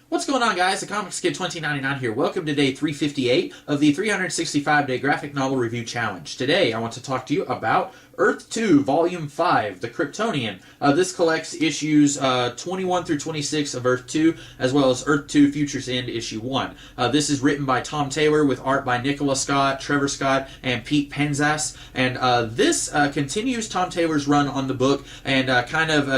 What's going on, guys? The Comics Kid 2099 here. Welcome to day 358 of the 365-day graphic novel review challenge. Today, I want to talk to you about Earth 2, Volume 5, The Kryptonian. This collects issues 21 through 26 of Earth 2, as well as Earth 2 Futures End Issue 1. This is written by Tom Taylor with art by Nicola Scott, Trevor Scott, and Pete Penzas. And this continues Tom Taylor's run on the book and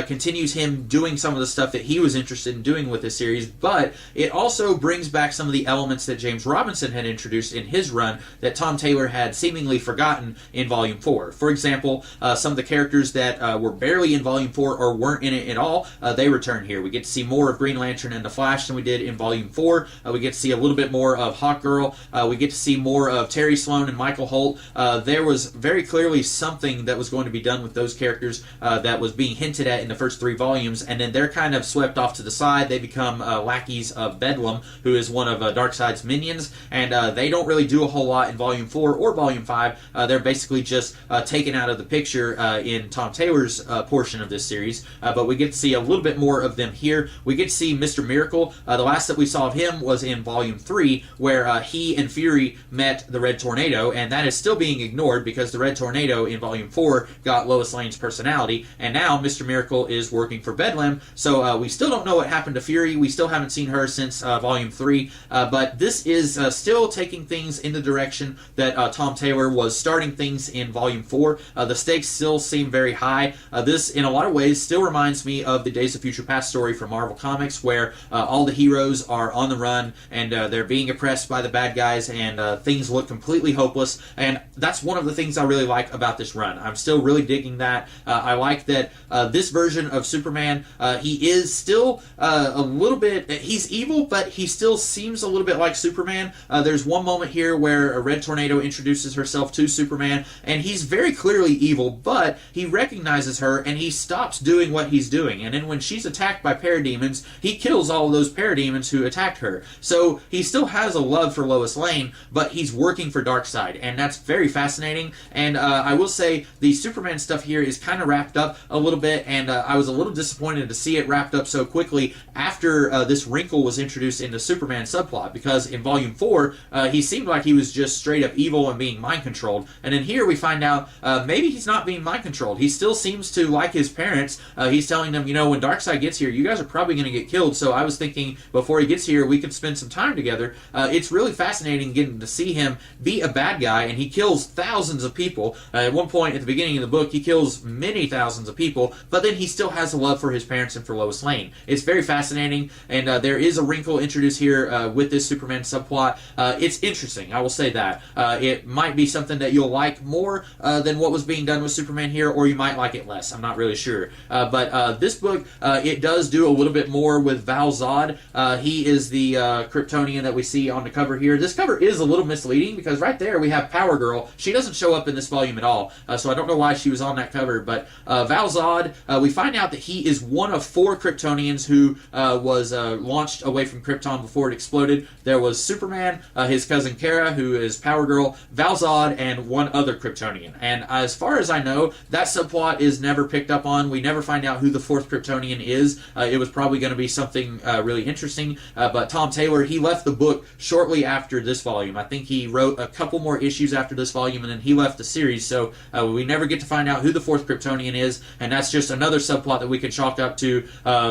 continues him doing some of the stuff that he was interested in doing with this series, but it also brings back some of the elements that James Robinson had introduced in his run that Tom Taylor had seemingly forgotten in Volume 4. For example, some of the characters that were barely in Volume 4 or weren't in it at all, they return here. We get to see more of Green Lantern and the Flash than we did in Volume 4. We get to see a little bit more of Hawkgirl. We get to see more of Terry Sloan and Michael Holt. There was very clearly something that was going to be done with those characters that was being hinted at in the first 3 volumes, and then they're kind of swept off to the side. They become lackeys of Bedlam, who is one of Darkseid's minions, and they don't really do a whole lot in Volume 4 or Volume 5. They're basically just taken out of the picture in Tom Taylor's portion of this series, but we get to see a little bit more of them here. We get to see Mr. Miracle. The last that we saw of him was in Volume 3, where he and Fury met the Red Tornado, and that is still being ignored because the Red Tornado in Volume 4 got Lois Lane's personality, and now Mr. Miracle is working for Bedlam, so we still don't know what happened to Fury. We still haven't seen her since Volume 3, but this is still taking things in the direction that Tom Taylor was starting things in Volume 4. The stakes still seem very high. This, in a lot of ways, still reminds me of the Days of Future Past story from Marvel Comics, where all the heroes are on the run, and they're being oppressed by the bad guys, and things look completely hopeless, and that's one of the things I really like about this run. I'm still really digging that. I like that this version of Superman, he is still a little bit, he's evil, but he still seems a little bit like Superman. There's one moment here where a Red Tornado introduces herself to Superman, and he's very clearly evil, but he recognizes her and he stops doing what he's doing. And then when she's attacked by parademons, he kills all of those parademons who attacked her. So he still has a love for Lois Lane, but he's working for Darkseid, and that's very fascinating. And I will say the Superman stuff here is kind of wrapped up a little bit, and I was a little disappointed to see it wrapped up so quickly after this wrinkle was introduced in the Superman subplot, because in Volume 4 he seemed like he was just straight up evil and being mind controlled, and then here we find out maybe he's not being mind controlled. He still seems to like his parents. He's telling them, you know, when Darkseid gets here, you guys are probably going to get killed, so I was thinking before he gets here we could spend some time together. It's really fascinating getting to see him be a bad guy, and he kills thousands of people. At one point at the beginning of the book he kills many thousands of people, but then he still has a love for his parents and for Lois Lane. It's very fascinating, and there is a wrinkle introduced here with this Superman subplot. It's interesting, I will say that. It might be something that you'll like more than what was being done with Superman here, or you might like it less. I'm not really sure. But this book, it does do a little bit more with Val Zod. He is the Kryptonian that we see on the cover here. This cover is a little misleading because right there we have Power Girl. She doesn't show up in this volume at all, so I don't know why she was on that cover. But Val Zod, we find out that he is one of 4 Kryptonians who was launched away from Krypton before it exploded. There was Superman, his cousin Kara, who is Power Girl, Val Zod, and one other Kryptonian. And as far as I know, that subplot is never picked up on. We never find out who the 4th Kryptonian is. It was probably going to be something really interesting, but Tom Taylor, he left the book shortly after this volume. I think he wrote a couple more issues after this volume, and then he left the series, so we never get to find out who the 4th Kryptonian is, and that's just another subplot that we can chalk up to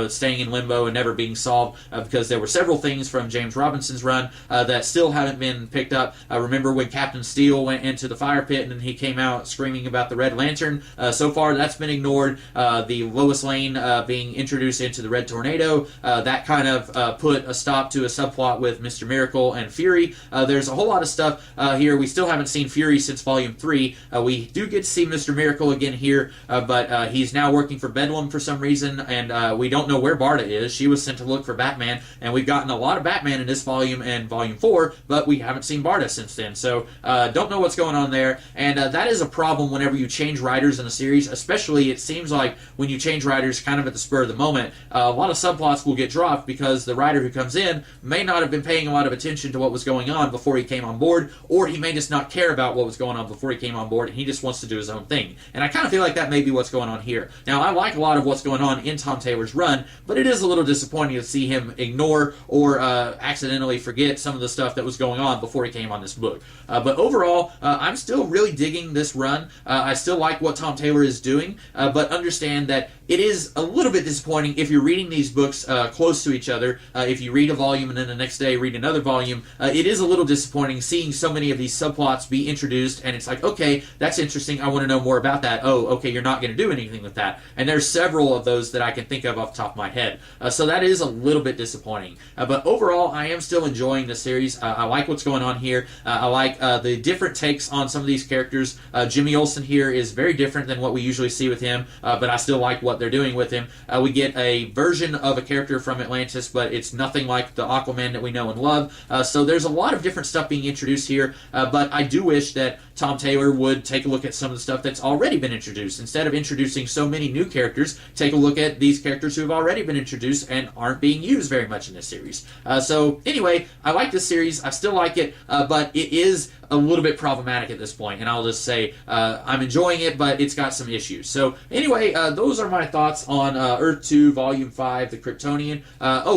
staying in limbo and never being solved, because there were several things from James Robinson's run that still haven't been picked up. Remember when Captain Steel went into the fire pit and then he came out screaming about the Red Lantern? So far that's been ignored. The Lois Lane being introduced into the Red Tornado, that kind of put a stop to a subplot with Mr. Miracle and Fury. There's a whole lot of stuff here. We still haven't seen Fury since Volume 3. We do get to see Mr. Miracle again here, but he's now working for Bedlam for some reason, and we don't know where Barda is. She was sent to look for Batman, and we've gotten a lot of Batman in this volume and Volume 4, but we haven't seen Barda since then, so don't know what's going on there, and that is a problem whenever you change writers in a series, especially it seems like when you change writers kind of at the spur of the moment. A lot of subplots will get dropped because the writer who comes in may not have been paying a lot of attention to what was going on before he came on board, or he may just not care about what was going on before he came on board, and he just wants to do his own thing. And I kind of feel like that may be what's going on here. Now, I like a lot of what's going on in Tom Taylor's run, but it is a little disappointing to see him him ignore or accidentally forget some of the stuff that was going on before he came on this book. But overall, I'm still really digging this run. I still like what Tom Taylor is doing, but understand that it is a little bit disappointing if you're reading these books close to each other. If you read a volume and then the next day read another volume, it is a little disappointing seeing so many of these subplots be introduced, and it's like, okay, that's interesting, I want to know more about that. Oh, okay, you're not going to do anything with that. And there's several of those that I can think of off the top of my head. So that is a little bit disappointing. But overall, I am still enjoying the series. I like what's going on here. I like the different takes on some of these characters. Jimmy Olsen here is very different than what we usually see with him, but I still like what they're doing with him. We get a version of a character from Atlantis, but it's nothing like the Aquaman that we know and love. So there's a lot of different stuff being introduced here, but I do wish that Tom Taylor would take a look at some of the stuff that's already been introduced. Instead of introducing so many new characters, take a look at these characters who have already been introduced and aren't being used very much in this series. So anyway, I like this series. I still like it, but it is a little bit problematic at this point, and I'll just say I'm enjoying it, but it's got some issues. So anyway, those are my thoughts on Earth 2 Volume 5, The Kryptonian.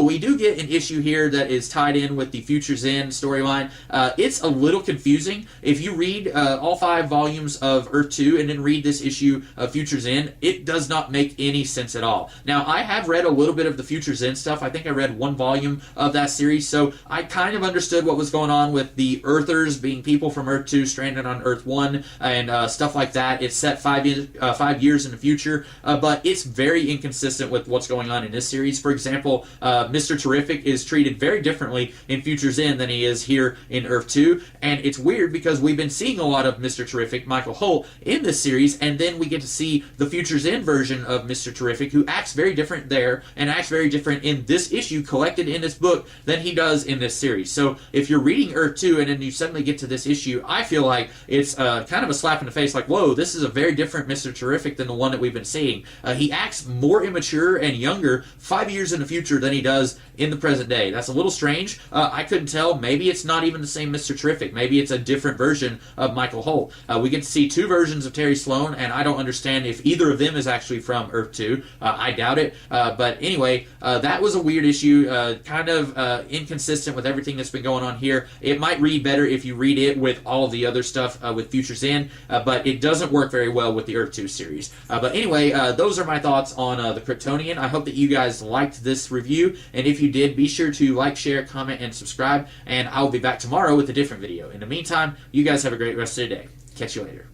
We do get an issue here that is tied in with the Futures End storyline. It's a little confusing. If you read all 5 volumes of Earth 2 and then read this issue of Futures End, it does not make any sense at all. Now, I have read a little bit of the Futures End stuff. I think I read 1 volume of that series, so I kind of understood what was going on with the Earthers being people from Earth 2 stranded on Earth 1 and stuff like that. It's set 5 years in the future, but it's very inconsistent with what's going on in this series. For example, Mr. Terrific is treated very differently in Futures End than he is here in Earth 2, and it's weird because we've been seeing a lot of Mr. Terrific, Michael Holt, in this series, and then we get to see the Futures End version of Mr. Terrific, who acts very different there and acts very different in this issue collected in this book than he does in this series. So if you're reading Earth 2 and then you suddenly get to this issue, I feel like it's kind of a slap in the face, like, whoa, this is a very different Mr. Terrific than the one that we've been seeing. He acts more immature and younger 5 years in the future than he does in the present day. That's a little strange. I couldn't tell. Maybe it's not even the same Mr. Terrific. Maybe it's a different version of Michael Holt. We get to see 2 versions of Terry Sloan, and I don't understand if either of them is actually from Earth 2. I doubt it. But anyway, that was a weird issue, kind of inconsistent with everything that's been going on here. It might read better if you read it with all of the other stuff with Futures End, but it doesn't work very well with the Earth 2 series. But anyway, those are my thoughts on the Kryptonian. I hope that you guys liked this review, and if you did, be sure to like, share, comment, and subscribe, and I'll be back tomorrow with a different video. In the meantime, you guys have a great rest of the day. Catch you later.